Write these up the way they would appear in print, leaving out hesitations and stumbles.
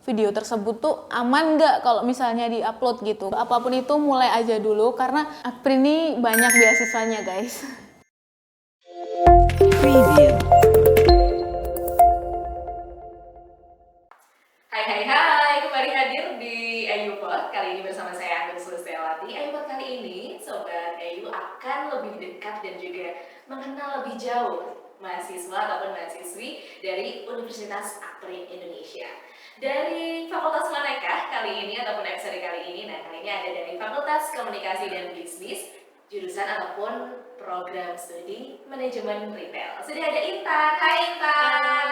video tersebut tuh aman nggak kalau misalnya di-upload gitu. Apapun itu mulai aja dulu karena Akpri ini banyak beasiswanya guys. Preview. Hai, kembali hadir di Ayupod. Kali ini bersama saya Anggun Sulistiyawati. Ayupod kali ini, Sobat Ayu akan lebih dekat dan juga mengenal lebih jauh mahasiswa ataupun mahasiswi dari Universitas Akpri Indonesia. Dari Fakultas manakah kali ini ataupun episode kali ini? Nah, kali ini ada dari Fakultas Komunikasi dan Bisnis, jurusan ataupun program studi manajemen retail. Sudah ada Intan. Hai Intan.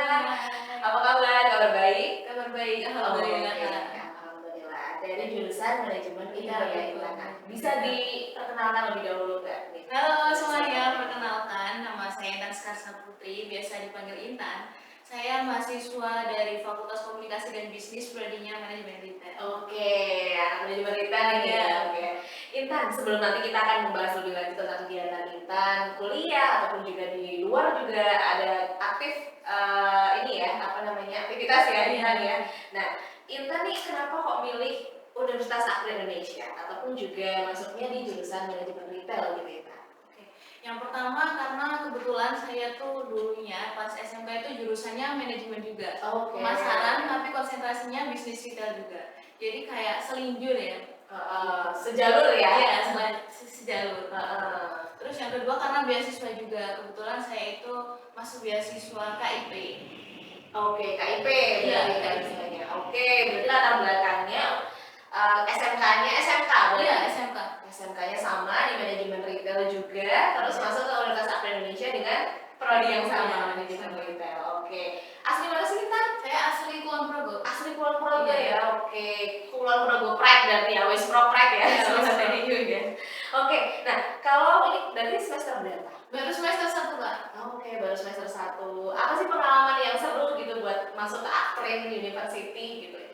Apa kabar? Kabar baik? Kabar baik, Alhamdulillah. Alhamdulillah. Dari jurusan manajemen retail ya Intan. Bisa diperkenalkan lebih dahulu nggak? Halo semuanya, perkenalkan nama saya Intan Skarsa Putri, biasa dipanggil Intan. Saya mahasiswa dari Fakultas Komunikasi dan Bisnis, prodinya manajemen retail. Oke, anak manajemen retail ini ya. Oke. Intan, sebelum nanti kita akan membahas lebih lanjut tentang kegiatan Intan kuliah ataupun juga di luar juga ada aktif aktivitas ya Intan ya. Nah, Intan nih kenapa kok milih Universitas Akpri Indonesia ataupun juga masuknya di jurusan manajemen retail gitu Intan? Yang pertama karena kebetulan saya tuh dulunya pas SMK itu jurusannya manajemen juga. Pemasaran tapi konsentrasinya bisnis retail juga. Jadi kayak selinjur ya. Sejalur ya? Iya, sejalur. Terus yang kedua karena beasiswa juga. Kebetulan saya itu masuk beasiswa KIP. Oke, KIP Iya, beasiswanya. Oke, berarti latar belakangnya SMK-nya SMK boleh? Iya, SMK. SMK-nya sama di manajemen retail juga, terus masuk ke Universitas Akpri Indonesia dengan prodi yang sama manajemen retail. Oke. Asli mana sih Intan? Saya asli Kulon Progo. Asli Kulon Progo ya. Oke. Kulon Progo Pride berarti ya, wis pro Pride ya. Sebenarnya juga. Oke. Nah, kalau ini berarti semester berapa? Baru semester 1, Kak. Oke, baru semester 1. Apa sih pengalaman yang seru gitu buat masuk ke Akpri University gitu ya?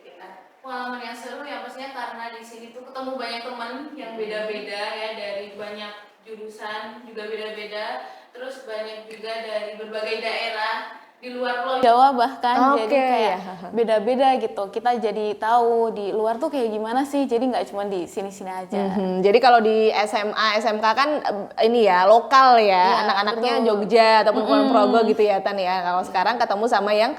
Pengalaman yang seru ya pastinya karena di sini tuh ketemu banyak teman yang beda-beda ya, dari banyak jurusan juga beda-beda, terus banyak juga dari berbagai daerah di luar Pulau Jawa bahkan. Jadi kayak beda-beda gitu. Kita jadi tahu di luar tuh kayak gimana sih. Jadi nggak cuma di sini-sini aja. Jadi kalau di SMA, SMK kan ini ya lokal ya, Iya, anak-anaknya betul. Jogja ataupun Kulon Progo gitu ya Tan ya. Kalau sekarang ketemu sama yang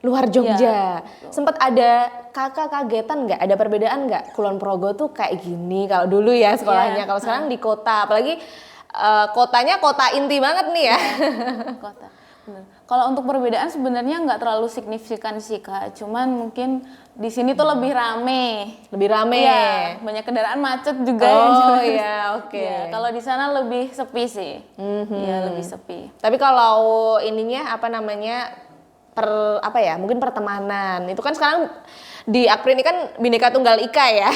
luar Jogja. Sempat ada kakak kagetan nggak? Ada perbedaan nggak? Kulon Progo tuh kayak gini kalau dulu ya sekolahnya. Kalau sekarang di kota, apalagi kotanya kota inti banget nih ya. Kota. Bener. Kalau untuk perbedaan sebenarnya nggak terlalu signifikan sih Kak. Cuman mungkin di sini tuh lebih rame. Lebih rame. Iya, banyak kendaraan macet juga. Oh iya, oke. Ya, kalau di sana lebih sepi sih. Iya, lebih sepi. Tapi kalau ininya apa namanya? Mungkin pertemanan. Itu kan sekarang di Akpri ini kan Bhinneka Tunggal Ika ya.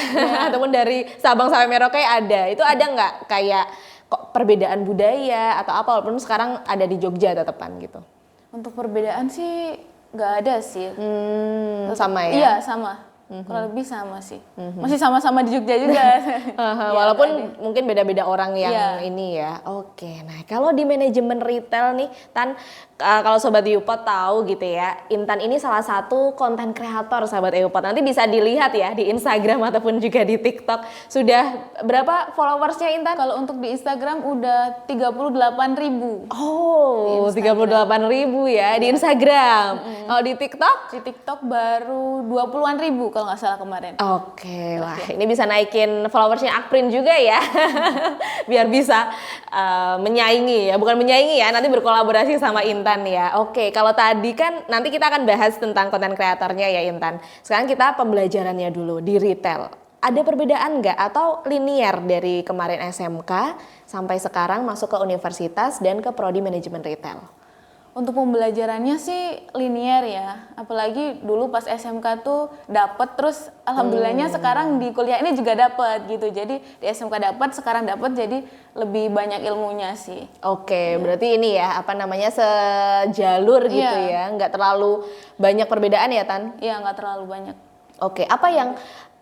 Ataupun dari Sabang sampai Merauke ada. Itu ada nggak kayak kok perbedaan budaya atau apa walaupun sekarang ada di Jogja tetepan gitu? Untuk perbedaan sih nggak ada sih. Sama ya? Iya, sama. Kurang lebih sama sih. Masih sama-sama di Jogja juga. Ya, walaupun mungkin beda-beda orang yang Iya. ini ya. Oke, nah kalau di manajemen retail nih, Tan, kalau Sobat Ayupod tahu gitu ya, Intan ini salah satu konten kreator Sobat Ayupod. Nanti bisa dilihat ya di Instagram ataupun juga di TikTok. Sudah berapa followersnya Intan? Kalau untuk di Instagram udah 38.000. Oh, 38.000 ya di Instagram. Kalau di TikTok? Di TikTok baru 20-an ribu kalau nggak salah kemarin. Oke, wah ini bisa naikin followersnya Akprin juga ya, biar bisa menyaingi ya, bukan menyaingi ya, nanti berkolaborasi sama Intan ya. Oke, kalau tadi kan nanti kita akan bahas tentang konten kreatornya ya Intan. Sekarang kita pembelajarannya dulu di retail. Ada perbedaan nggak atau linear dari kemarin SMK sampai sekarang masuk ke universitas dan ke prodi manajemen retail? Untuk pembelajarannya sih linear ya, apalagi dulu pas SMK tuh dapet, terus alhamdulillahnya sekarang di kuliah ini juga dapet gitu. Jadi di SMK dapet, sekarang dapet, jadi lebih banyak ilmunya sih. Oke, berarti ini ya apa namanya sejalur gitu ya, nggak terlalu banyak perbedaan ya Tan? Iya, nggak terlalu banyak. Oke, apa yang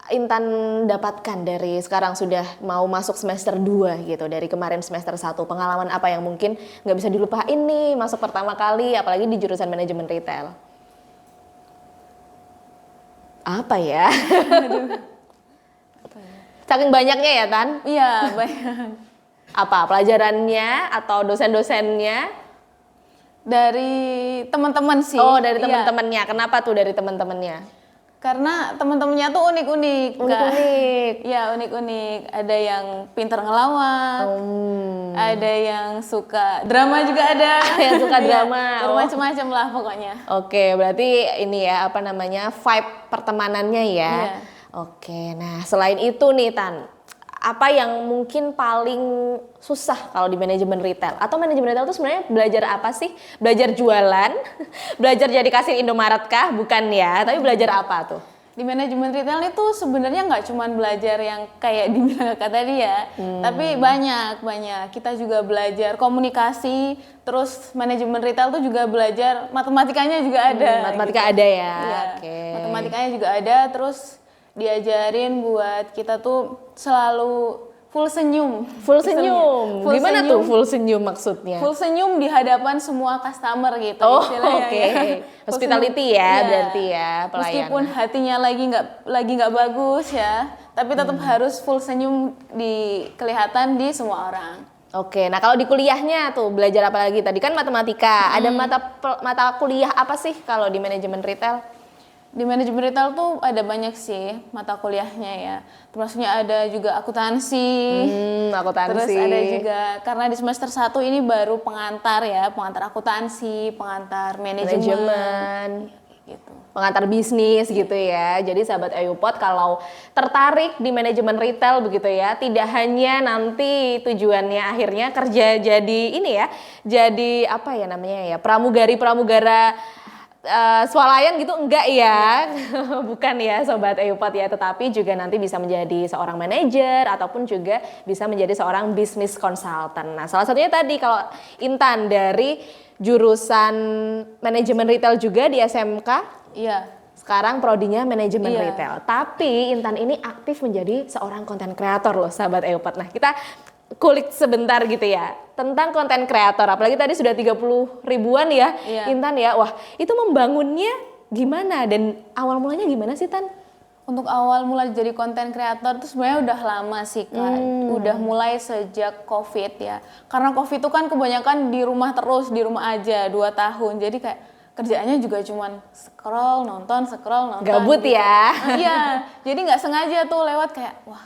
Intan dapatkan dari sekarang sudah mau masuk semester 2 gitu, dari kemarin semester 1, pengalaman apa yang mungkin nggak bisa dilupain nih masuk pertama kali apalagi di jurusan manajemen retail? Apa ya? Saking banyaknya ya, Tan? Iya, banyak. Apa pelajarannya atau dosen-dosennya? Dari teman-teman sih. Oh, dari Iya. teman-temannya. Kenapa tuh dari teman-temannya? Karena teman-temannya tuh unik-unik. Kak. Unik-unik. Iya, unik-unik. Ada yang pintar ngelawak, ada yang suka drama juga ada. Yang suka Iya, drama. macam-macam lah pokoknya. Oke, berarti ini ya apa namanya vibe pertemanannya ya. Iya. Oke, nah selain itu nih Tan, apa yang mungkin paling susah kalau di manajemen retail? Atau manajemen retail itu sebenarnya belajar apa sih? Belajar jualan? Belajar jadi kasir Indomaret kah? Bukan ya, tapi belajar apa tuh? Di manajemen retail itu sebenarnya nggak cuma belajar yang kayak dibilang kakak tadi ya, tapi banyak. Kita juga belajar komunikasi, terus manajemen retail tuh juga belajar matematikanya juga ada. Matematika ada ya. Iya, Oke. matematikanya juga ada, terus diajarin buat kita tuh selalu full senyum. Full senyum. Full Gimana senyum. tuh full senyum maksudnya? Full senyum di hadapan semua customer gitu. Oh, istilahnya oke. ya. Full Hospitality senyum. ya, Iya. berarti ya, pelayanan. Meskipun hatinya lagi nggak bagus ya, tapi tetap harus full senyum kelihatan di semua orang. Oke, nah kalau di kuliahnya tuh belajar apa lagi? Tadi kan matematika. Ada mata kuliah apa sih kalau di manajemen retail? Di manajemen retail tuh ada banyak sih mata kuliahnya ya. Termasuknya ada juga akuntansi. Akuntansi. Terus ada juga karena di semester 1 ini baru pengantar ya, pengantar akuntansi, pengantar manajemen gitu. Pengantar bisnis gitu ya. Jadi sahabat Ayupot kalau tertarik di manajemen retail begitu ya, tidak hanya nanti tujuannya akhirnya kerja jadi ini ya, jadi apa ya namanya ya, pramugara swalayan gitu enggak ya. Bukan ya sobat Ayupot ya, tetapi juga nanti bisa menjadi seorang manajer ataupun juga bisa menjadi seorang bisnis consultant. Nah, salah satunya tadi kalau Intan dari jurusan manajemen retail juga di SMK. Iya. Sekarang prodinya manajemen Iya. retail. Tapi Intan ini aktif menjadi seorang konten kreator loh sahabat Ayupot. Nah, kita kulik sebentar gitu ya tentang konten kreator, apalagi tadi sudah 30 ribuan ya. Iya. Intan ya, wah itu membangunnya gimana dan awal mulanya gimana sih Tan? Untuk awal mulai jadi konten kreator itu sebenarnya udah lama sih Kak. Udah mulai sejak COVID ya. Karena COVID itu kan kebanyakan di rumah terus, di rumah aja 2 tahun. Jadi kayak kerjaannya juga cuman scroll, nonton. Gabut gitu. ya. Iya, jadi nggak sengaja tuh lewat kayak, wah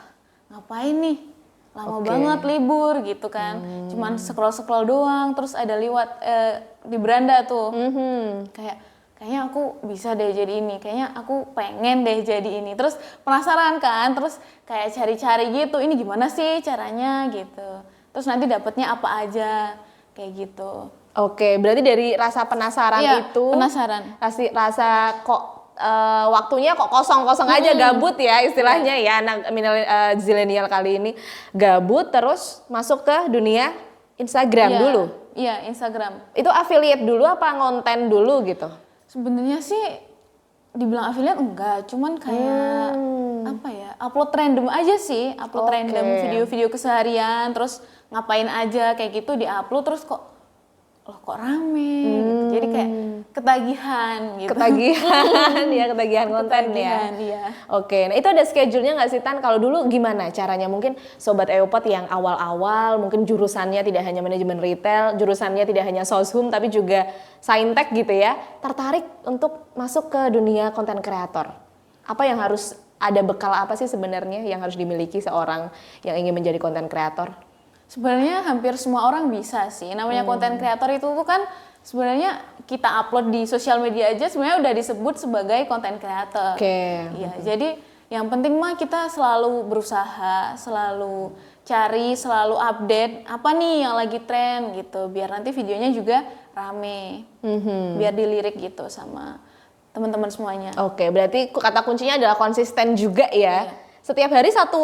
ngapain nih? Lama Oke. banget libur gitu kan. Cuman scroll doang, terus ada liwat di beranda tuh. Kayaknya aku bisa deh jadi ini, kayaknya aku pengen deh jadi ini. Terus penasaran kan, terus kayak cari-cari gitu, ini gimana sih caranya gitu. Terus nanti dapetnya apa aja, kayak gitu. Oke, berarti dari rasa penasaran Iya, itu, penasaran. rasa kok waktunya kok kosong-kosong aja, gabut ya istilahnya ya, anak zilenial kali ini gabut terus masuk ke dunia Instagram Iya, dulu. Iya, Instagram. Itu affiliate dulu apa ngonten dulu gitu? Sebenarnya sih dibilang affiliate enggak, cuman kayak apa ya, upload random aja sih, upload Oke. random video-video keseharian, terus ngapain aja kayak gitu diupload, terus kok rame gitu. Jadi kayak ketagihan gitu. Ketagihan ya, ketagihan konten Ketagihan, ya. iya. Oke, nah itu ada schedule-nya nggak sih Tan? Kalau dulu gimana caranya? Mungkin Sobat Eopot yang awal-awal mungkin jurusannya tidak hanya manajemen retail, jurusannya tidak hanya soshum tapi juga saintek gitu ya, tertarik untuk masuk ke dunia konten kreator. Apa yang harus ada bekal apa sih sebenarnya yang harus dimiliki seorang yang ingin menjadi konten kreator? Sebenarnya hampir semua orang bisa sih. Namanya konten kreator itu tuh kan sebenarnya kita upload di sosial media aja sebenarnya udah disebut sebagai konten kreator. Oke. Iya, jadi yang penting mah kita selalu berusaha, selalu cari, selalu update apa nih yang lagi tren gitu, biar nanti videonya juga rame, biar dilirik gitu sama teman-teman semuanya. Oke, berarti kata kuncinya adalah konsisten juga ya. Iya. Setiap hari satu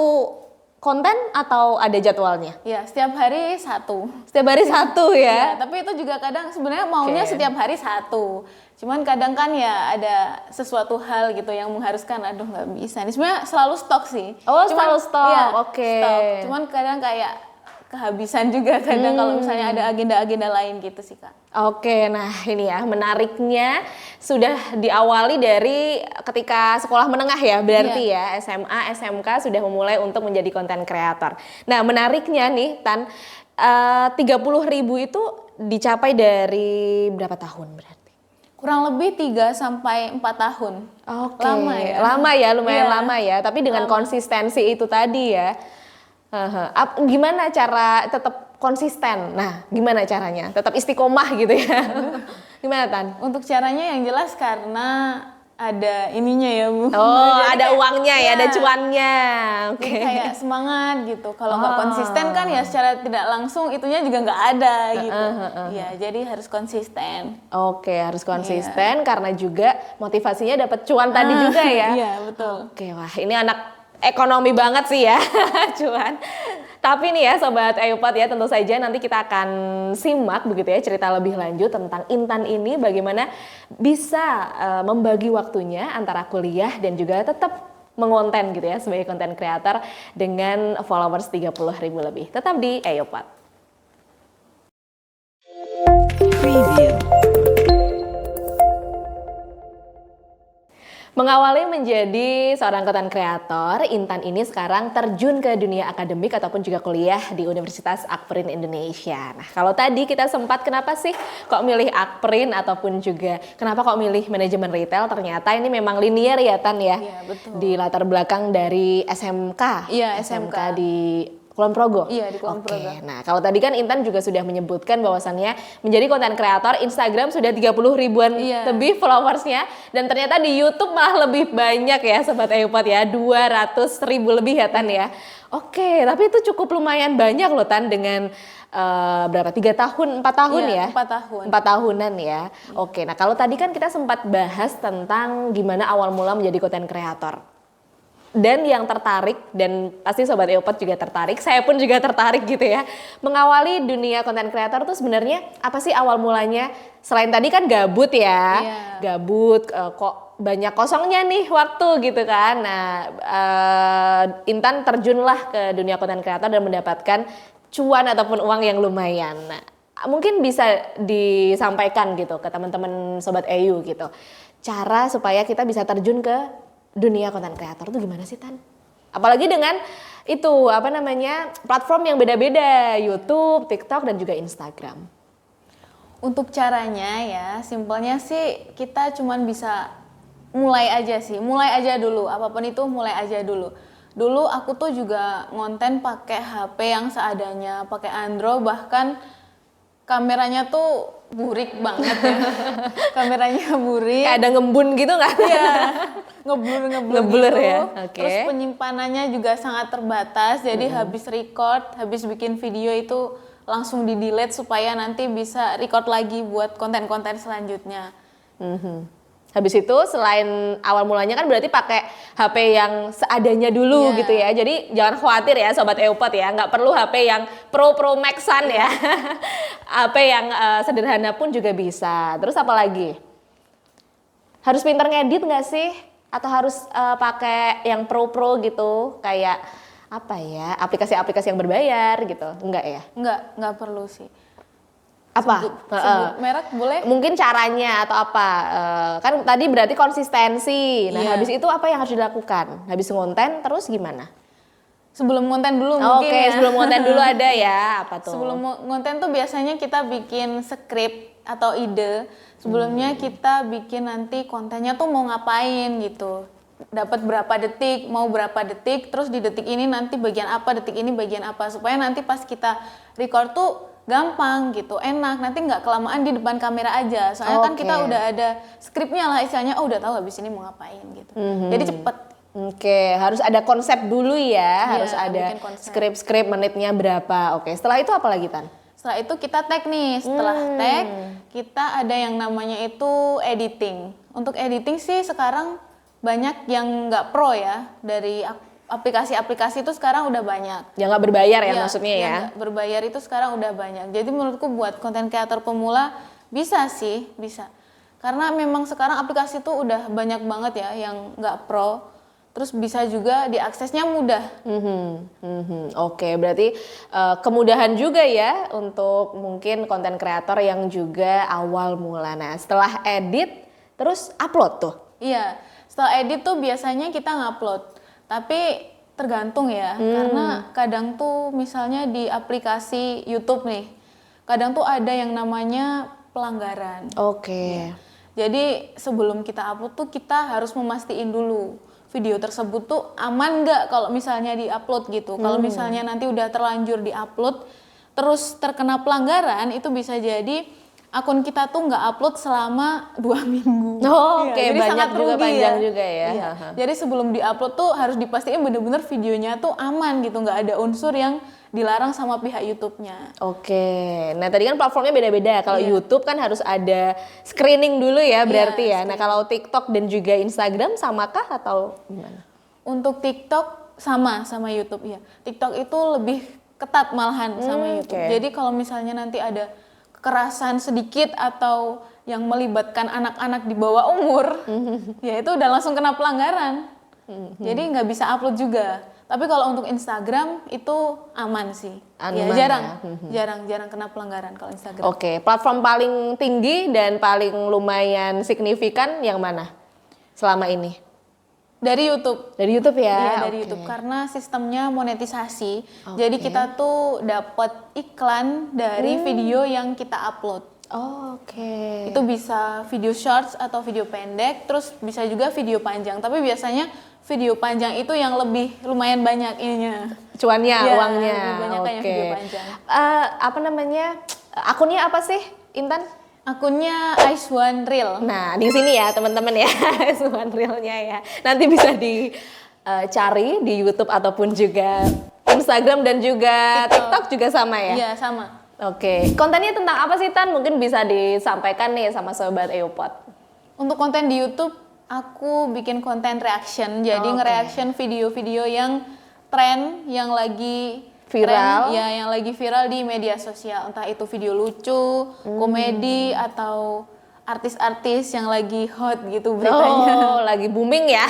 konten atau ada jadwalnya? Ya, setiap hari satu. Setiap hari satu Ya, ya? tapi itu juga kadang sebenarnya maunya Oke. setiap hari satu. Cuman kadang kan ya ada sesuatu hal gitu yang mengharuskan, aduh nggak bisa. Ini sebenarnya selalu stok sih. Oh, selalu stok, iya, oke. stok. Cuman kadang kayak kehabisan juga kadang kalau misalnya ada agenda-agenda lain gitu sih Kak. Oke, nah ini ya menariknya sudah diawali dari ketika sekolah menengah ya, berarti ya SMA, SMK sudah memulai untuk menjadi konten kreator. Nah menariknya nih Tan, 30.000 itu dicapai dari berapa tahun berarti? Kurang lebih 3 sampai 4 tahun. Oke, Lama ya? Lama ya, lumayan Iya. lama ya, tapi dengan konsistensi itu tadi ya. Gimana cara tetap konsisten? Nah, gimana caranya? Tetap istiqomah gitu ya? Gimana Tan? Untuk caranya yang jelas karena ada ininya ya Bu. Oh, Jadi ada kayak- uangnya ya, ada Iya. cuannya. Oke. Jadi kayak semangat gitu. Kalau nggak konsisten kan ya secara tidak langsung itunya juga nggak ada gitu. Iya, jadi harus konsisten. Oke, harus konsisten karena juga motivasinya dapat cuan tadi juga ya. Iya, betul. Oke, wah ini anak ekonomi banget sih ya, cuan. Tapi nih ya Sobat Ayupat ya, tentu saja nanti kita akan simak begitu ya cerita lebih lanjut tentang Intan ini bagaimana bisa membagi waktunya antara kuliah dan juga tetap mengonten gitu ya sebagai konten kreator dengan followers 30.000 lebih. Tetap di Ayupat. Preview. Mengawali menjadi seorang konten kreator, Intan ini sekarang terjun ke dunia akademik ataupun juga kuliah di Universitas Akprin Indonesia. Nah, kalau tadi kita sempat kenapa sih kok milih Akprin ataupun juga kenapa kok milih manajemen retail? Ternyata ini memang linear ya Tan ya. Iya, betul. Di latar belakang dari SMK. Iya, SMK SMK. di Kulon Progo. Iya, di Kulon Progo. Nah, kalau tadi kan Intan juga sudah menyebutkan bahwasannya menjadi konten kreator Instagram sudah 30.000-an Iya. lebih followersnya dan ternyata di YouTube malah lebih banyak ya Sobat Ayupat ya, 200.000 lebih ya Tan ya. Oke, tapi itu cukup lumayan banyak loh Tan dengan berapa? 3 tahun, 4 tahun Iya, ya? 4 tahun. 4 tahunan ya. Oke, nah kalau tadi kan kita sempat bahas tentang gimana awal mula menjadi konten kreator. Dan yang tertarik, dan pasti Sobat Eopat juga tertarik, saya pun juga tertarik gitu ya. Mengawali dunia konten kreator tuh sebenarnya apa sih awal mulanya? Selain tadi kan gabut ya, Iya. gabut kok banyak kosongnya nih waktu gitu kan. Nah Intan terjunlah ke dunia konten kreator dan mendapatkan cuan ataupun uang yang lumayan. Nah, mungkin bisa disampaikan gitu ke teman-teman Sobat EU gitu. Cara supaya kita bisa terjun ke dunia konten kreator itu gimana sih Tan? Apalagi dengan itu apa namanya platform yang beda-beda, YouTube, TikTok dan juga Instagram. Untuk caranya ya, simpelnya sih kita cuman bisa mulai aja sih, mulai aja dulu, apapun itu mulai aja dulu. Dulu aku tuh juga ngonten pakai HP yang seadanya, pakai Android, bahkan kameranya tuh burik banget ya. Kameranya burik. Kayak ada ngembun gitu nggak? Iya, ngeblur Ngeblur gitu. ya, oke. Terus penyimpanannya juga sangat terbatas, jadi habis record, habis bikin video itu langsung di-delete supaya nanti bisa record lagi buat konten-konten selanjutnya. Habis itu selain awal mulanya kan berarti pakai HP yang seadanya dulu Iya. gitu ya. Jadi jangan khawatir ya Sobat Eopat ya, nggak perlu HP yang Pro Maxan ya. HP yang sederhana pun juga bisa. Terus apa lagi? Harus pinter ngedit nggak sih? Atau harus pakai yang Pro gitu? Kayak apa ya? Aplikasi-aplikasi yang berbayar gitu? Enggak ya? Nggak perlu sih. Apa? Sebut merek boleh? Mungkin caranya atau apa? Kan tadi berarti konsistensi. Nah, Iya. habis itu apa yang harus dilakukan? Habis ngonten terus gimana? Sebelum konten dulu Oke, mungkin ya. sebelum ngonten dulu ada ya, apa tuh? Sebelum ngonten tuh biasanya kita bikin skrip atau ide. Sebelumnya kita bikin nanti kontennya tuh mau ngapain gitu. Dapat berapa detik, mau berapa detik, terus di detik ini nanti bagian apa, detik ini bagian apa. Supaya nanti pas kita record tuh gampang gitu, enak. Nanti nggak kelamaan di depan kamera aja. Soalnya kan Oke. kita udah ada skripnya lah istilahnya, oh udah tahu habis ini mau ngapain gitu. Jadi cepet. Oke, harus ada konsep dulu ya, harus ada bikin konsep. skrip menitnya berapa. Oke, setelah itu apa lagi Tan? Setelah itu kita tag nih, setelah tag kita ada yang namanya itu editing. Untuk editing sih sekarang banyak yang nggak pro ya, dari aplikasi-aplikasi itu sekarang udah banyak. Yang nggak berbayar ya Iya, maksudnya yang ya? nggak berbayar itu sekarang udah banyak. Jadi menurutku buat konten kreator pemula bisa sih, bisa. Karena memang sekarang aplikasi itu udah banyak banget ya yang nggak pro. terus bisa juga diaksesnya mudah. Oke, berarti kemudahan juga ya untuk mungkin konten kreator yang juga awal mula. Nah, setelah edit terus upload tuh. Iya, setelah edit tuh biasanya kita ngupload, tapi tergantung ya, karena kadang tuh misalnya di aplikasi YouTube nih, kadang tuh ada yang namanya pelanggaran. Oke. Jadi sebelum kita upload tuh kita harus memastiin dulu video tersebut tuh aman nggak kalau misalnya di-upload gitu. Kalau misalnya nanti udah terlanjur di-upload terus terkena pelanggaran, itu bisa jadi akun kita tuh nggak upload selama 2 minggu. Oh, oke, jadi banyak sangat juga, rugi panjang juga ya. Iya. Jadi sebelum di-upload tuh harus dipastikan bener-bener videonya tuh aman gitu, nggak ada unsur yang dilarang sama pihak YouTube-nya. Oke, nah tadi kan platformnya beda-beda. Kalau YouTube kan harus ada screening dulu ya berarti ya. Nah kalau TikTok dan juga Instagram samakah atau gimana? Untuk TikTok sama YouTube ya. TikTok itu lebih ketat malahan sama YouTube. oke. Jadi kalau misalnya nanti ada kekerasan sedikit atau yang melibatkan anak-anak di bawah umur, ya itu udah langsung kena pelanggaran. Jadi nggak bisa upload juga. Tapi kalau untuk Instagram itu aman sih. Aman Jarang kena pelanggaran kalau Instagram. Oke, platform paling tinggi dan paling lumayan signifikan yang mana selama ini? Dari YouTube. Dari YouTube ya? Iya, dari Oke. YouTube karena sistemnya monetisasi. Jadi kita tuh dapat iklan dari video yang kita upload. Oke. Itu bisa video shorts atau video pendek, terus bisa juga video panjang. Tapi biasanya video panjang itu yang lebih lumayan banyak ininya. Cuannya, Iya, uangnya. lebih banyak kayak Oke. video panjang. Apa namanya? Akunnya apa sih, Intan? Akunnya Ice One Reel. Nah, di sini ya teman-teman ya, Suman Realnya ya. Nanti bisa dicari di YouTube ataupun juga Instagram dan juga TikTok juga sama ya? Iya, sama. Oke, kontennya tentang apa sih Tan? Mungkin bisa disampaikan nih sama Sobat EUPOD. Untuk konten di YouTube, aku bikin konten reaction. Jadi nge-reaction video-video yang tren, yang lagi Viral. tren, ya yang lagi viral di media sosial. Entah itu video lucu, komedi, atau artis-artis yang lagi hot gitu beritanya. Oh, lagi booming ya?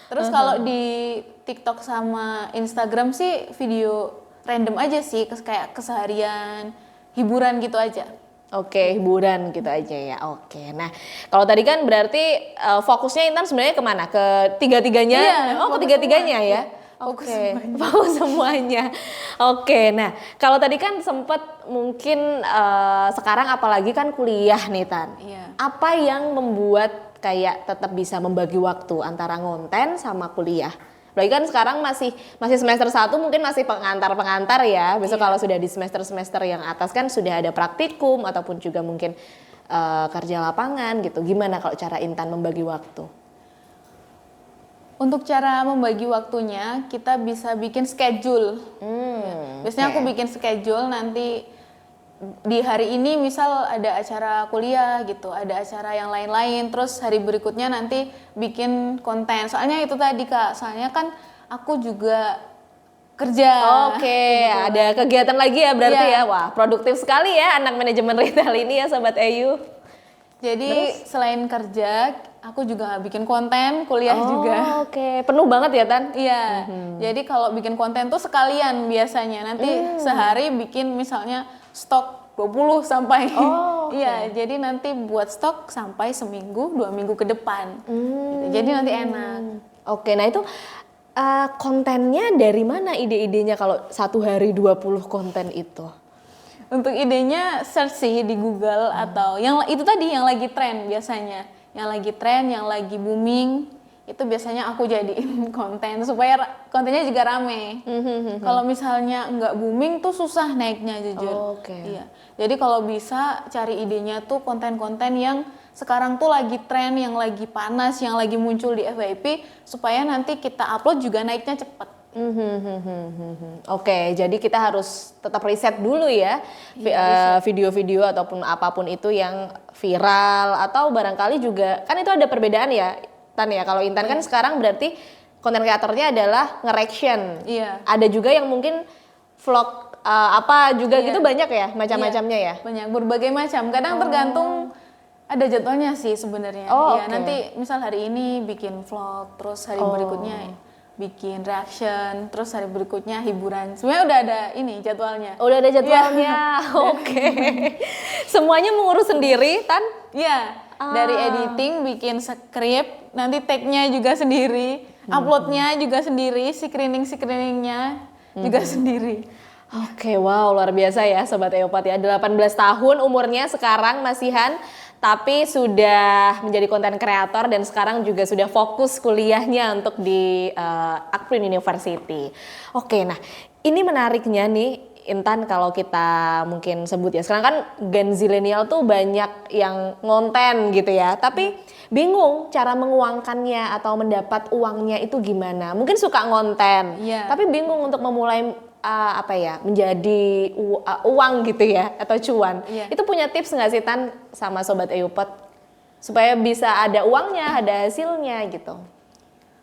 Terus kalau di TikTok sama Instagram sih video random aja sih, kayak keseharian, hiburan gitu aja. Oke, hiburan gitu aja ya. Oke, nah kalau tadi kan berarti fokusnya Intan sebenarnya kemana? Ke tiga-tiganya? Iya, Oh, ke fokus tiga-tiganya semua. ya? Fokus Oke, fokus semuanya. Oke, nah kalau tadi kan sempet mungkin sekarang apalagi kan kuliah nih Tan. Iya. Apa yang membuat kayak tetap bisa membagi waktu antara ngonten sama kuliah? Apalagi kan sekarang masih semester 1 mungkin masih pengantar-pengantar ya. Besok kalau sudah di semester-semester yang atas kan sudah ada praktikum ataupun juga mungkin kerja lapangan gitu. Gimana kalau cara Intan membagi waktu? Untuk cara membagi waktunya, kita bisa bikin schedule. Biasanya aku bikin schedule nanti di hari ini misal ada acara kuliah gitu, ada acara yang lain-lain, terus hari berikutnya nanti bikin konten. Soalnya itu tadi Kak, soalnya kan aku juga kerja. Oke, ada kegiatan lagi ya berarti ya. Wah, produktif sekali ya anak manajemen retail ini ya Sobat EU. Jadi selain kerja, aku juga bikin konten, kuliah juga. Oke, penuh banget ya Tan? Iya, jadi kalau bikin konten tuh sekalian biasanya. Nanti sehari bikin misalnya stok 20 sampai. Iya, jadi nanti buat stok sampai seminggu, 2 minggu ke depan. Gitu. Jadi nanti enak. Oke, nah itu kontennya dari mana ide-idenya kalau satu hari 20 konten itu? Untuk idenya search sih di Google atau yang itu tadi yang lagi tren biasanya. Yang lagi tren, yang lagi booming, itu biasanya aku jadiin konten supaya kontennya juga rame. Kalau misalnya nggak booming tuh susah naiknya jujur. Oke. Iya. Jadi kalau bisa cari idenya tuh konten-konten yang sekarang tuh lagi tren, yang lagi panas, yang lagi muncul di FYP supaya nanti kita upload juga naiknya cepet. Oke, jadi kita harus tetap riset dulu ya video-video ataupun apapun itu yang viral atau barangkali juga kan itu ada perbedaan ya Tan ya. Kalau Intan kan sekarang berarti konten kreatornya adalah nge-reaction. Iya. Ada juga yang mungkin vlog apa juga gitu banyak ya macam-macamnya ya. Banyak berbagai macam. Kadang tergantung Ada jadwalnya sih sebenarnya. Oh, Ya, oke. nanti misal hari ini bikin vlog, terus hari berikutnya bikin reaction, terus hari berikutnya hiburan. Sebenarnya udah ada ini jadwalnya. Udah ada jadwalnya. Oke. Semuanya mengurus sendiri, Tan? Iya, dari editing, bikin skrip, nanti tag-nya juga sendiri, upload-nya juga sendiri, screening-screeningnya juga sendiri. Oke, wow, luar biasa ya Sobat Eopat ya. 18 tahun umurnya sekarang masihan, tapi sudah menjadi konten kreator dan sekarang juga sudah fokus kuliahnya untuk di Akprin University. Oke, nah ini menariknya nih Intan, kalau kita mungkin sebut ya, sekarang kan Gen Zilenial tuh banyak yang ngonten gitu ya, tapi bingung cara menguangkannya atau mendapat uangnya itu gimana. Mungkin suka ngonten, Iya. tapi bingung untuk memulai menjadi uang gitu ya atau cuan. Iya. Itu punya tips nggak sih Tan sama Sobat Eupod supaya bisa ada uangnya, ada hasilnya gitu?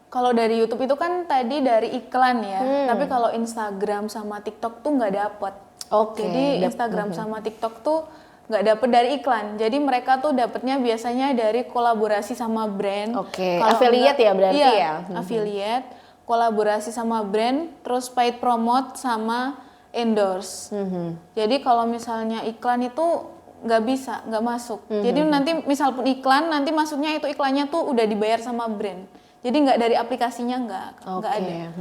Kalau dari YouTube itu kan tadi dari iklan ya, tapi kalau Instagram sama TikTok tuh nggak dapet. Oke, Jadi Instagram sama TikTok tuh nggak dapet dari iklan. Jadi mereka tuh dapetnya biasanya dari kolaborasi sama brand. Oke, Kalau affiliate enggak- ya berarti iya, ya? affiliate, kolaborasi sama brand, terus paid promote sama endorse. Jadi kalau misalnya iklan itu nggak bisa, nggak masuk. Jadi nanti misal pun iklan, nanti masuknya itu iklannya tuh udah dibayar sama brand. Jadi nggak dari aplikasinya nggak ada.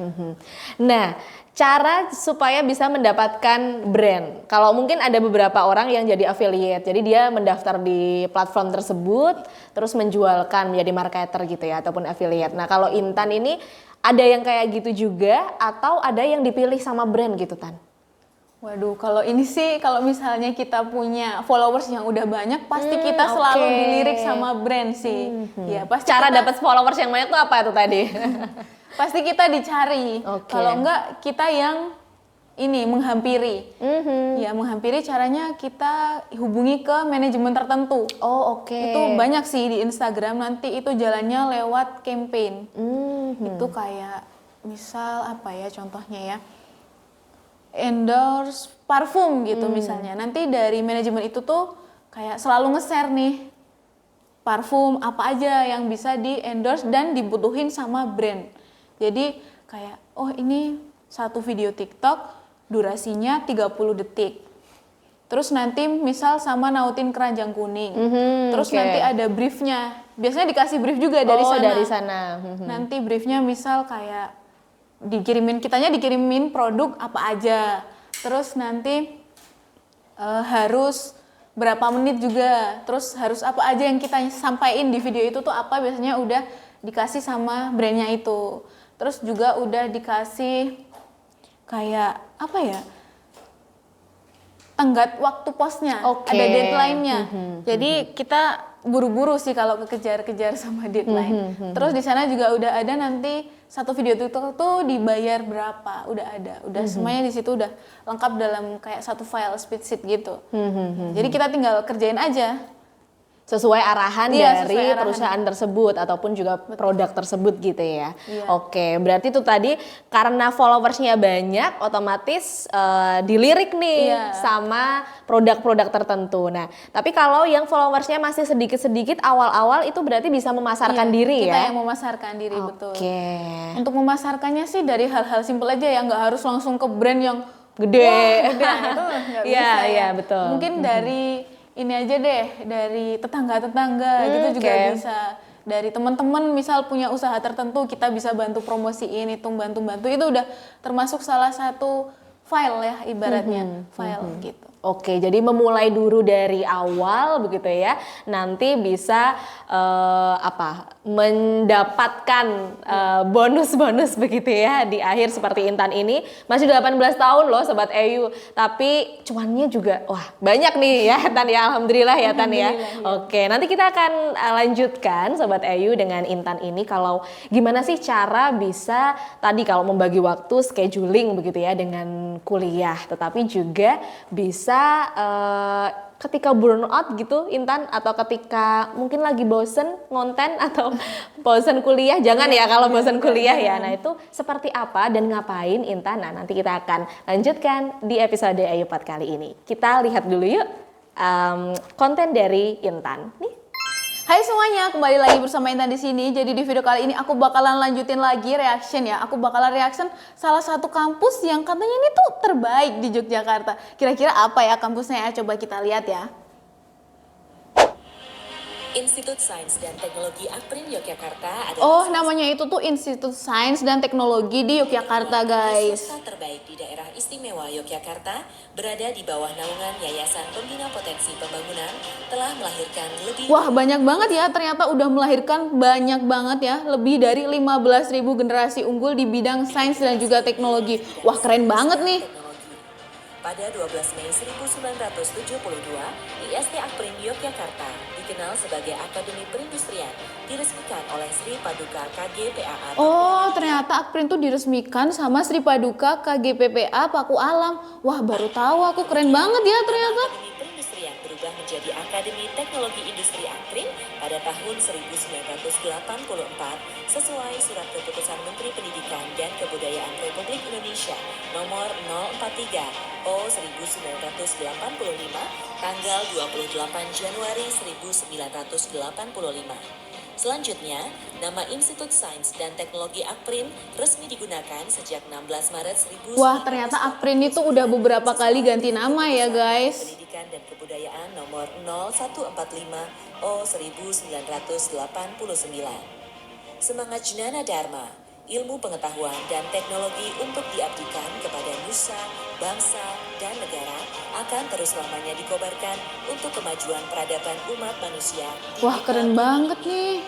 Nah, cara supaya bisa mendapatkan brand. Kalau mungkin ada beberapa orang yang jadi affiliate, jadi dia mendaftar di platform tersebut, terus menjualkan menjadi marketer gitu ya, ataupun affiliate. Nah, kalau Intan ini ada yang kayak gitu juga, atau ada yang dipilih sama brand gitu, Tan? Waduh, kalau ini sih kalau misalnya kita punya followers yang udah banyak, pasti kita selalu oke. dilirik sama brand sih. Ya, pasti Cara kita- dapat followers yang banyak tuh apa itu tadi? pasti kita dicari. Oke. Kalau enggak kita yang ini menghampiri. Ya, menghampiri caranya kita hubungi ke manajemen tertentu. Oh, oke. Itu banyak sih di Instagram, nanti itu jalannya lewat campaign. Itu kayak misal apa ya contohnya ya, endorse parfum gitu misalnya. Nanti dari manajemen itu tuh kayak selalu nge-share nih parfum apa aja yang bisa di endorse dan dibutuhin sama brand. Jadi kayak oh ini satu video TikTok durasinya 30 detik. Terus nanti misal sama nautin keranjang kuning. Terus oke. nanti ada briefnya. Biasanya dikasih brief juga dari Oh, sana. dari sana. Nanti briefnya misal kayak kitanya dikirimin produk apa aja. Terus nanti harus berapa menit juga. Terus harus apa aja yang kita sampaikan di video itu tuh apa, biasanya udah dikasih sama brandnya itu. Terus juga udah dikasih kayak apa ya, tenggat waktu postnya, Oke. ada deadline-nya. Jadi kita buru-buru sih kalau kekejar-kejar sama deadline. Terus di sana juga udah ada nanti satu video TikTok tuh dibayar berapa, udah ada, udah semuanya di situ udah lengkap dalam kayak satu file spreadsheet gitu. Jadi kita tinggal kerjain aja. Sesuai arahan Iya, dari sesuai arahan. perusahaan tersebut ataupun juga produk tersebut gitu ya. Iya. Oke, berarti itu tadi karena followersnya banyak, otomatis dilirik nih Iya. sama produk-produk tertentu. Nah, tapi kalau yang followersnya masih sedikit-sedikit awal-awal itu berarti bisa memasarkan Iya, diri kita ya. yang memasarkan diri, betul. Oke. Untuk memasarkannya sih dari hal-hal simpel aja ya, nggak harus langsung ke brand yang Gede. wah, gede. Itu nggak Iya, bisa iya, ya. betul. Mungkin dari ini aja deh, dari tetangga-tetangga gitu juga oke. bisa. Dari teman-teman misal punya usaha tertentu, kita bisa bantu promosiin, itu bantu-bantu. Itu udah termasuk salah satu file ya ibaratnya, file gitu. Oke, jadi memulai dulu dari awal begitu ya. Nanti bisa mendapatkan bonus-bonus begitu ya di akhir seperti Intan ini. Masih 18 tahun loh Sobat Eyu, tapi cuannya juga wah banyak nih ya Tan ya. Alhamdulillah ya Tan ya. Oke, nanti kita akan lanjutkan Sobat Eyu dengan Intan ini kalau gimana sih cara bisa tadi kalau membagi waktu scheduling begitu ya dengan kuliah, tetapi juga bisa ketika burnout gitu Intan, atau ketika mungkin lagi bosen ngonten atau bosen kuliah, jangan ya kalau bosen kuliah ya. Nah itu seperti apa dan ngapain Intan? Nah nanti kita akan lanjutkan di episode Ayu Pot kali ini. Kita lihat dulu yuk konten dari Intan nih. Hai semuanya, kembali lagi bersama Intan di sini. Jadi di video kali ini aku bakalan lanjutin lagi reaction ya. Aku bakalan reaction salah satu kampus yang katanya ini tuh terbaik di Yogyakarta. Kira-kira apa ya kampusnya ya? Coba kita lihat ya. Institut Sains dan Teknologi Akprin Yogyakarta adalah Oh, namanya itu tuh Institut Sains dan Teknologi di Yogyakarta, guys. swasta terbaik di daerah istimewa Yogyakarta, berada di bawah naungan Yayasan Pembina Potensi Pembangunan, telah melahirkan lebih Wah, banyak banget ya. Ternyata udah melahirkan banyak banget ya. Lebih dari 15.000 generasi unggul di bidang sains dan juga teknologi. Wah, keren banget nih. teknologi. Pada 12 Mei 1972, IST Akprin Yogyakarta, dikenal sebagai Akademi Perindustrian, diresmikan oleh Sri Paduka KGPAA. Oh, ternyata Akprin tuh diresmikan sama Sri Paduka KGPPA Paku Alam. Wah, baru tahu aku, keren banget ya ternyata. Akademi Perindustrian berubah menjadi Akademi Teknologi Industri Akprin pada tahun 1984 sesuai Surat Keputusan Menteri Pendidikan dan Kebudayaan Republik Indonesia nomor 043 O 1985 tanggal 28 Januari 1985. Selanjutnya, nama Institut Sains dan Teknologi Akprin resmi digunakan sejak 16 Maret 1985. Wah, ternyata Akprin itu udah beberapa kali ganti nama ya, guys. Pendidikan dan Kebudayaan nomor 0145 O 1989. Semangat Jnana Dharma, ilmu pengetahuan dan teknologi untuk diabdikan kepada nusa, bangsa, dan negara akan terus lamanya dikobarkan untuk kemajuan peradaban umat manusia. Wah, keren banget nih.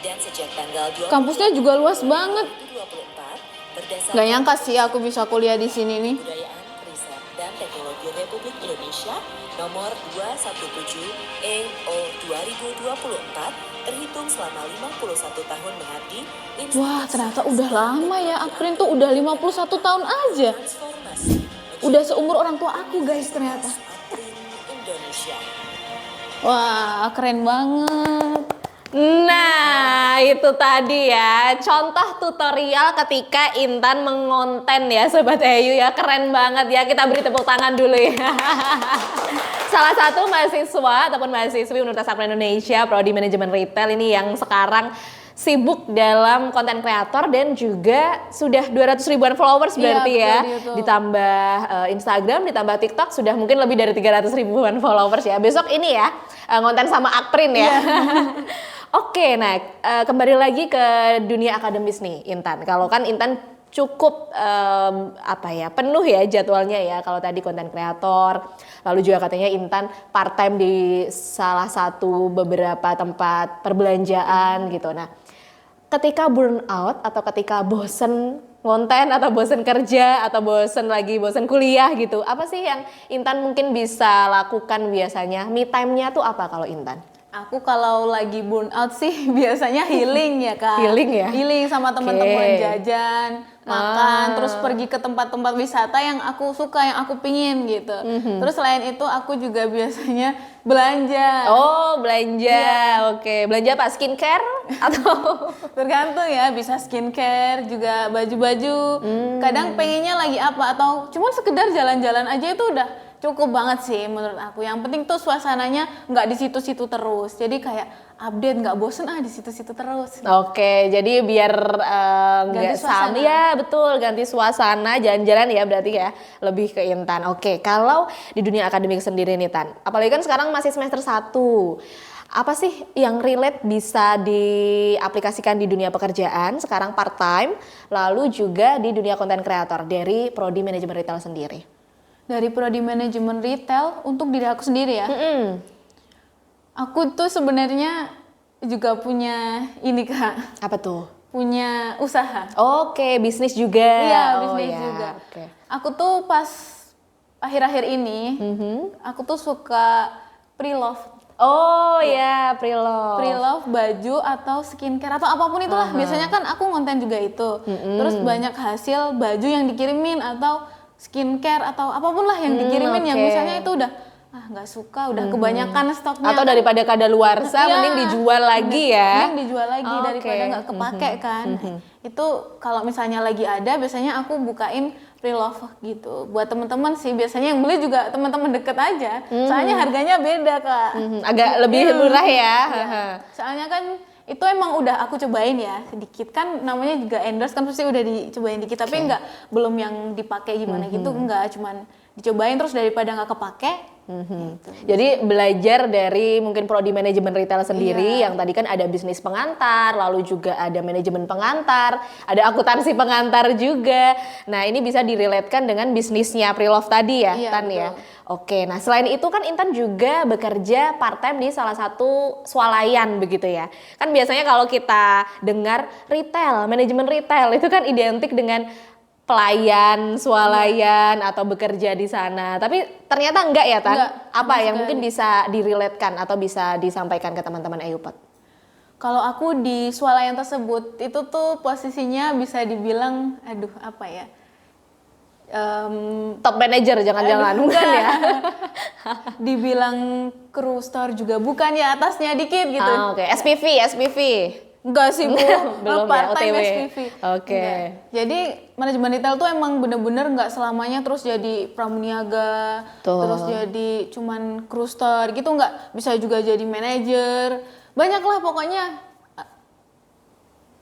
Dan sejak tanggal 20 Kampusnya juga luas banget. 2024, berdasarkan Gak nyangka sih aku bisa kuliah di sini nih. Kebudayaan, Riset, dan Teknologi Republik Indonesia nomor 217 EO 2024 terhitung selama 51 tahun mengabdi. Wah, ternyata udah lama ya. Akprin tuh udah 51 tahun aja. Transformasi Udah seumur orang tua aku, guys, ternyata. Akprin Indonesia. Wah, keren banget. Nah, itu tadi ya contoh tutorial ketika Intan mengonten ya Sobat Ayu ya. Keren banget ya, kita beri tepuk tangan dulu ya. Salah satu mahasiswa ataupun mahasiswi Universitas Akprin Indonesia Prodi Manajemen Retail ini yang sekarang sibuk dalam konten kreator dan juga sudah 200 ribuan followers berarti Iya, ya. betul, betul. Ditambah Instagram, ditambah TikTok sudah mungkin lebih dari 300 ribuan followers ya. Besok ini ya ngonten sama Akprin ya. Oke, nah kembali lagi ke dunia akademis nih Intan. Kalau kan Intan cukup penuh ya jadwalnya ya. Kalau tadi konten kreator, lalu juga katanya Intan part time di salah satu beberapa tempat perbelanjaan gitu. Nah, ketika burn out atau ketika bosen konten atau bosen kerja atau bosen kuliah gitu, apa sih yang Intan mungkin bisa lakukan biasanya? Me time-nya tuh apa kalau Intan? Aku kalau lagi burn out sih biasanya healing ya, Kak. Healing ya? Healing sama teman-teman, Oke. jajan, makan, terus pergi ke tempat-tempat wisata yang aku suka, yang aku pingin gitu. Terus selain itu aku juga biasanya belanja. Oh, belanja. Oke, belanja apa? Skincare atau Tergantung ya, bisa skincare, juga baju-baju. Kadang pengennya lagi apa, atau cuma sekedar jalan-jalan aja itu udah cukup banget sih menurut aku. Yang penting tuh suasananya nggak di situ-situ terus. Jadi kayak update, nggak bosen di situ-situ terus. Oke, jadi biar Ganti nggak suasana. sama ya, betul, ganti suasana, jalan-jalan ya berarti ya, lebih ke Intan. Oke, kalau di dunia akademik sendiri nih Tan, apalagi kan sekarang masih semester 1. Apa sih yang relate bisa diaplikasikan di dunia pekerjaan sekarang part time, lalu juga di dunia konten kreator dari Prodi Manajemen Retail sendiri? Dari Prodi Manajemen Retail untuk diri aku sendiri ya. Aku tuh sebenarnya juga punya ini, Kak, Apa tuh? punya usaha. Oke, bisnis juga. Iya, Oh, bisnis ya, juga. Oke. Aku tuh pas akhir-akhir ini, aku tuh suka pre-love. Oh ya, pre-love. Pre-love baju atau skincare atau apapun itulah. Biasanya kan aku ngonten juga itu. Terus banyak hasil baju yang dikirimin atau skincare atau apapun lah yang dikirimin yang oke. misalnya itu udah nggak suka, udah kebanyakan stoknya. Atau daripada kadaluarsa Iya, mending dijual lagi ya. mending dijual lagi Oke. daripada nggak kepake kan. Itu kalau misalnya lagi ada, biasanya aku bukain pre-love gitu. Buat teman-teman sih, biasanya yang beli juga teman-teman deket aja. Soalnya harganya beda Kak. Agak lebih murah ya. Iya. Soalnya kan itu emang udah aku cobain ya sedikit, kan namanya juga endorse kan pasti udah dicobain dikit, tapi belum yang dipakai gimana gitu, enggak, cuman dicobain terus daripada nggak kepake. Gitu. Jadi belajar dari mungkin prodi manajemen retail sendiri yang tadi kan ada bisnis pengantar, lalu juga ada manajemen pengantar, ada akuntansi pengantar juga. Nah ini bisa direlatekan dengan bisnisnya Pre-Love tadi ya, Iya, Tan ya. betul. Oke, nah selain itu kan Intan juga bekerja part-time di salah satu swalayan begitu ya. Kan biasanya kalau kita dengar retail, manajemen retail itu kan identik dengan pelayan, swalayan atau bekerja di sana. Tapi ternyata enggak ya Tan? Enggak, Apa sama yang sekali. mungkin bisa direlatekan atau bisa disampaikan ke teman-teman Ayupot? Kalau aku di swalayan tersebut itu tuh posisinya bisa dibilang, aduh apa ya? Top manager jangan-jangan bukan ya? Dibilang crew store juga bukan ya, atasnya dikit gitu. Oke. SPV. Enggak sih Bu, Belum ya, part-time OTW. SPV. Oke. Enggak. Jadi manajemen retail tuh emang bener-bener nggak selamanya terus jadi pramuniaga, Tuh. terus jadi cuman crew store gitu, nggak, bisa juga jadi manajer. Banyak lah pokoknya.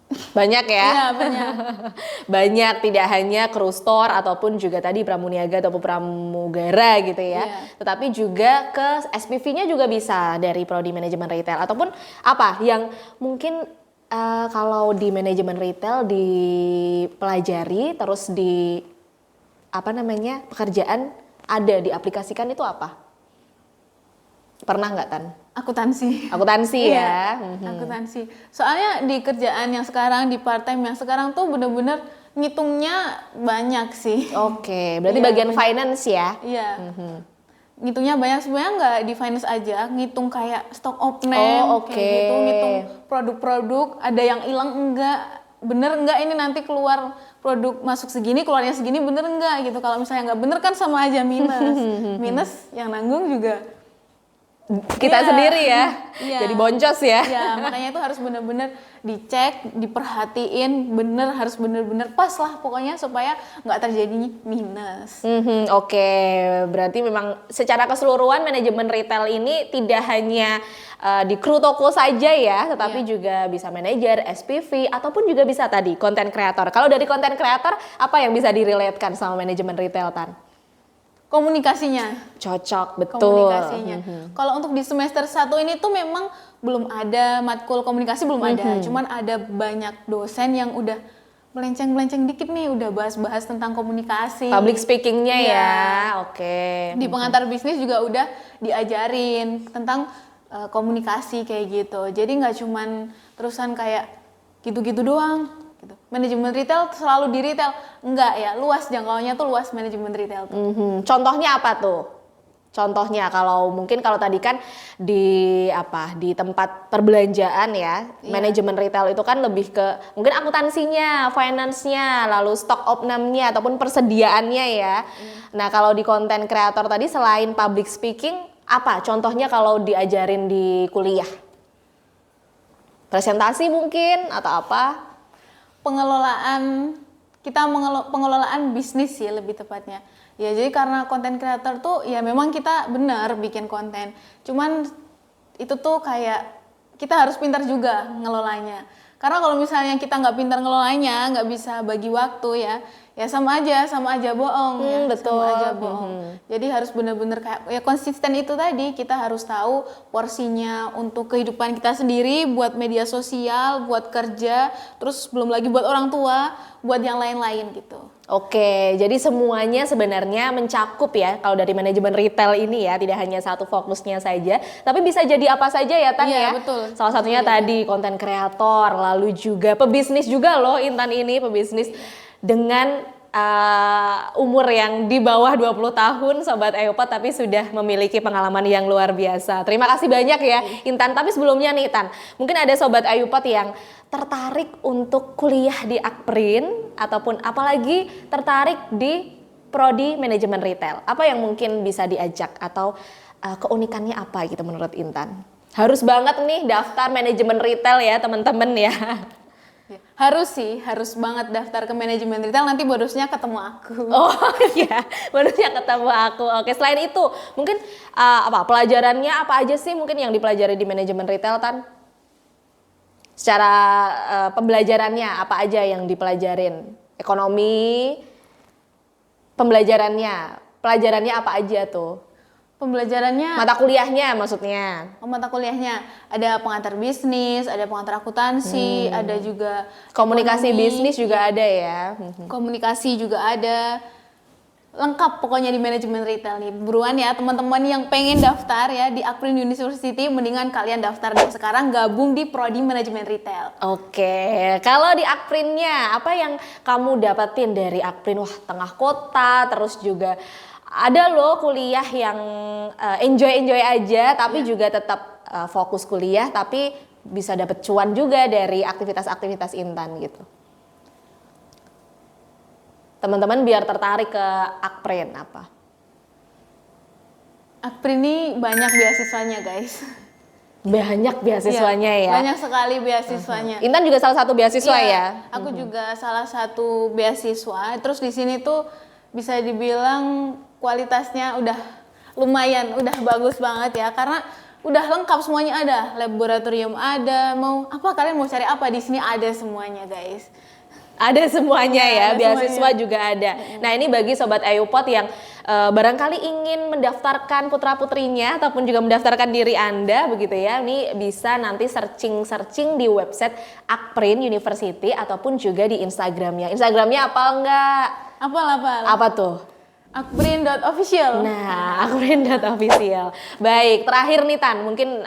Banyak ya? Iya, banyak. Banyak, tidak hanya crew store ataupun juga tadi pramuniaga ataupun pramugara gitu ya. Iya. Tetapi juga ke SPV-nya juga bisa dari prodi manajemen retail ataupun apa yang mungkin kalau di manajemen retail dipelajari terus di apa namanya pekerjaan ada diaplikasikan itu apa? Pernah nggak Tan? Akuntansi. Akuntansi ya. Iya, akuntansi. Soalnya di kerjaan yang sekarang, di part-time yang sekarang tuh bener-bener ngitungnya banyak sih. Oke, berarti Iya, bagian finance ya. Iya. Ngitungnya banyak, sebenarnya nggak di finance aja, ngitung kayak stock of name, Oh, oke. kayak gitu, ngitung produk-produk, ada yang hilang enggak, bener enggak ini nanti keluar produk masuk segini, keluarnya segini, bener enggak gitu. Kalau misalnya nggak bener kan sama aja minus. Minus yang nanggung juga Kita Iya. sendiri ya. Iya. Jadi boncos ya. ya, makanya itu harus bener-bener dicek, diperhatiin, harus bener-bener pas lah pokoknya supaya nggak terjadi minus. Oke, berarti memang secara keseluruhan manajemen retail ini tidak hanya di kru toko saja ya, tetapi juga bisa manajer, SPV, ataupun juga bisa tadi konten kreator. Kalau dari konten kreator, apa yang bisa direlatekan sama manajemen retail, Tan? Komunikasinya. Cocok, betul. Komunikasinya. Kalau untuk di semester 1 ini tuh memang belum ada matkul komunikasi, belum ada. Cuman ada banyak dosen yang udah melenceng-melenceng dikit nih, udah bahas-bahas tentang komunikasi. Public speakingnya Iya. ya, oke. Di pengantar bisnis juga udah diajarin tentang komunikasi kayak gitu. Jadi nggak cuman terusan kayak gitu-gitu doang. Gitu. Manajemen retail selalu di retail, enggak ya, luas jangkauannya tuh luas manajemen retail tuh. Contohnya apa tuh? Contohnya kalau mungkin kalau tadi kan di tempat perbelanjaan ya, manajemen retail itu kan lebih ke mungkin akuntansinya, finance-nya, lalu stock opname-nya ataupun persediaannya ya. Nah, kalau di konten kreator tadi selain public speaking, apa contohnya kalau diajarin di kuliah? Presentasi mungkin atau apa? Pengelolaan bisnis sih lebih tepatnya. Ya jadi karena konten kreator tuh ya memang kita benar bikin konten. Cuman itu tuh kayak kita harus pintar juga ngelolanya. Karena kalau misalnya kita nggak pintar ngelolanya, nggak bisa bagi waktu ya sama aja bohong ya, Betul. sama aja bohong. Jadi harus benar-benar kayak ya konsisten itu tadi, kita harus tahu porsinya untuk kehidupan kita sendiri, buat media sosial, buat kerja, terus belum lagi buat orang tua, buat yang lain-lain gitu. Oke, jadi semuanya sebenarnya mencakup ya kalau dari manajemen retail ini ya, tidak hanya satu fokusnya saja, tapi bisa jadi apa saja ya Tan Iya, ya. betul. Salah satunya tadi konten kreator, lalu juga pebisnis juga loh Intan ini, pebisnis dengan umur yang di bawah 20 tahun Sobat Ayupot tapi sudah memiliki pengalaman yang luar biasa. Terima kasih banyak ya Intan. Tapi sebelumnya nih Tan, mungkin ada Sobat Ayupot yang tertarik untuk kuliah di Akprin ataupun apalagi tertarik di prodi manajemen retail. Apa yang mungkin bisa diajak atau keunikannya apa gitu menurut Intan? Harus banget nih daftar manajemen retail ya teman-teman ya. Harus sih, harus banget daftar ke manajemen retail, nanti bonusnya ketemu aku. Oh iya, bonusnya ketemu aku. Oke, selain itu mungkin pelajarannya apa aja sih mungkin yang dipelajari di manajemen retail Tan? Secara pembelajarannya apa aja yang dipelajarin? Ekonomi, pelajarannya apa aja tuh? Pembelajarannya, Mata kuliahnya maksudnya. mata kuliahnya ada pengantar bisnis, ada pengantar akuntansi, ada juga Komunikasi ekonomi, bisnis juga ada ya. komunikasi juga ada. Lengkap pokoknya di manajemen retail nih. Buruan ya teman-teman yang pengen daftar ya di Akprin University, mendingan kalian daftar dari sekarang, gabung di Prodi Manajemen Retail. Oke, kalau di Akprinnya apa yang kamu dapetin dari Akprin? Wah, tengah kota, terus juga ada loh kuliah yang enjoy aja, tapi juga tetap fokus kuliah, tapi bisa dapet cuan juga dari aktivitas-aktivitas Intan gitu. Teman-teman biar tertarik ke Akprin apa? Akprin ini banyak beasiswanya guys. Banyak beasiswanya Iya, ya. Banyak sekali beasiswanya. Intan juga salah satu beasiswa Iya, ya. aku juga salah satu beasiswa. Terus di sini tuh bisa dibilang kualitasnya udah lumayan, udah bagus banget ya. Karena udah lengkap semuanya ada, laboratorium ada, mau apa kalian mau cari apa di sini ada semuanya guys. Ada semuanya ya, ada beasiswa semuanya. juga ada. Nah ini bagi Sobat Ayupot yang barangkali ingin mendaftarkan putra-putrinya ataupun juga mendaftarkan diri Anda begitu ya. Ini bisa nanti searching di website Akprin University ataupun juga di Instagramnya. Instagramnya apa enggak? Apa tuh? Akprin.official. Nah, akprin.official. Baik, terakhir nih Tan, mungkin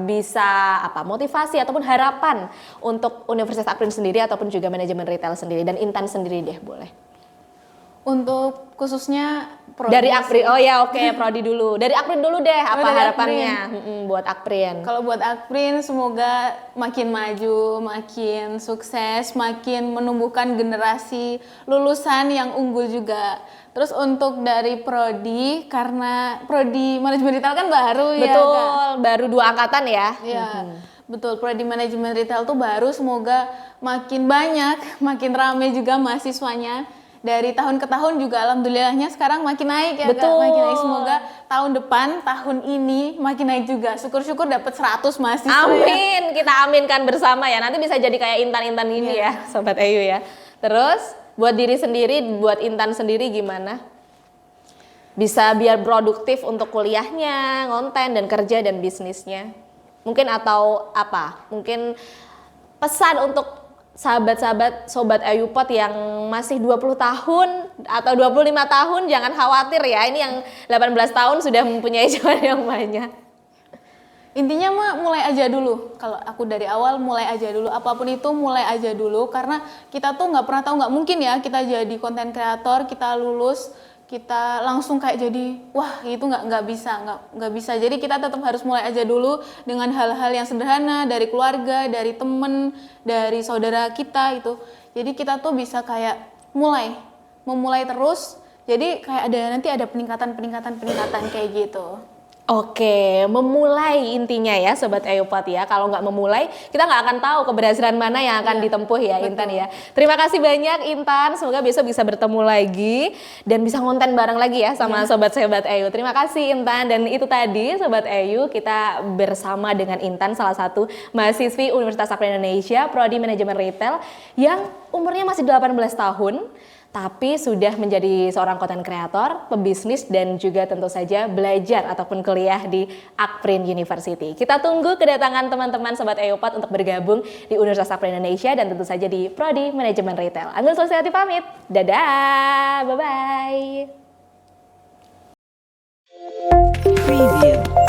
bisa motivasi ataupun harapan untuk Universitas Akprin sendiri ataupun juga manajemen retail sendiri dan Intan sendiri deh boleh. Untuk khususnya prodi Dari sih. Akprin, oh ya oke, prodi dulu. Dari Akprin dulu deh, apa dari harapannya buat Akprin? Kalau buat Akprin semoga makin maju, makin sukses, makin menumbuhkan generasi lulusan yang unggul juga. Terus untuk dari prodi, karena prodi manajemen retail kan baru ya. Betul, baru 2 angkatan ya. Iya, betul. Prodi manajemen retail tuh baru, semoga makin banyak, makin rame juga mahasiswanya. Dari tahun ke tahun juga alhamdulillahnya sekarang makin naik ya Kak. Betul. Makin naik, semoga tahun depan, tahun ini makin naik juga. Syukur-syukur dapat 100 mahasiswa ya. Amin, kita aminkan bersama ya. Nanti bisa jadi kayak Intan-Intan ini ya, Sobat Ayu ya. Terus buat diri sendiri, buat Intan sendiri gimana? Bisa biar produktif untuk kuliahnya, konten dan kerja dan bisnisnya. Mungkin atau apa? Mungkin pesan untuk sahabat-sahabat Sobat Ayupot yang masih 20 tahun atau 25 tahun jangan khawatir ya. Ini yang 18 tahun sudah mempunyai cuan yang banyak. Intinya mah mulai aja dulu. Kalau aku dari awal mulai aja dulu. Apapun itu mulai aja dulu. Karena kita tuh nggak pernah tahu, nggak mungkin ya kita jadi konten kreator, kita lulus, kita langsung kayak jadi wah itu nggak bisa. Jadi kita tetap harus mulai aja dulu dengan hal-hal yang sederhana dari keluarga, dari temen, dari saudara kita itu. Jadi kita tuh bisa kayak memulai terus. Jadi kayak nanti ada peningkatan kayak gitu. Oke, memulai intinya ya Sobat Ayupot ya. Kalau nggak memulai, kita nggak akan tahu keberhasilan mana yang akan ditempuh ya Intan ya. Terima kasih banyak Intan, semoga besok bisa bertemu lagi dan bisa ngonten bareng lagi ya sama Sobat-Sobat Ayu. Terima kasih Intan, dan itu tadi Sobat Ayu, kita bersama dengan Intan, salah satu mahasiswi Universitas Akprin Indonesia, Prodi Manajemen Retail yang umurnya masih 18 tahun. Tapi sudah menjadi seorang content creator, pebisnis, dan juga tentu saja belajar ataupun kuliah di Akprin University. Kita tunggu kedatangan teman-teman Sobat Ayupot untuk bergabung di Universitas Akprin Indonesia dan tentu saja di Prodi Manajemen Retail. Anggul Sosiality pamit, dadah, bye-bye. Preview.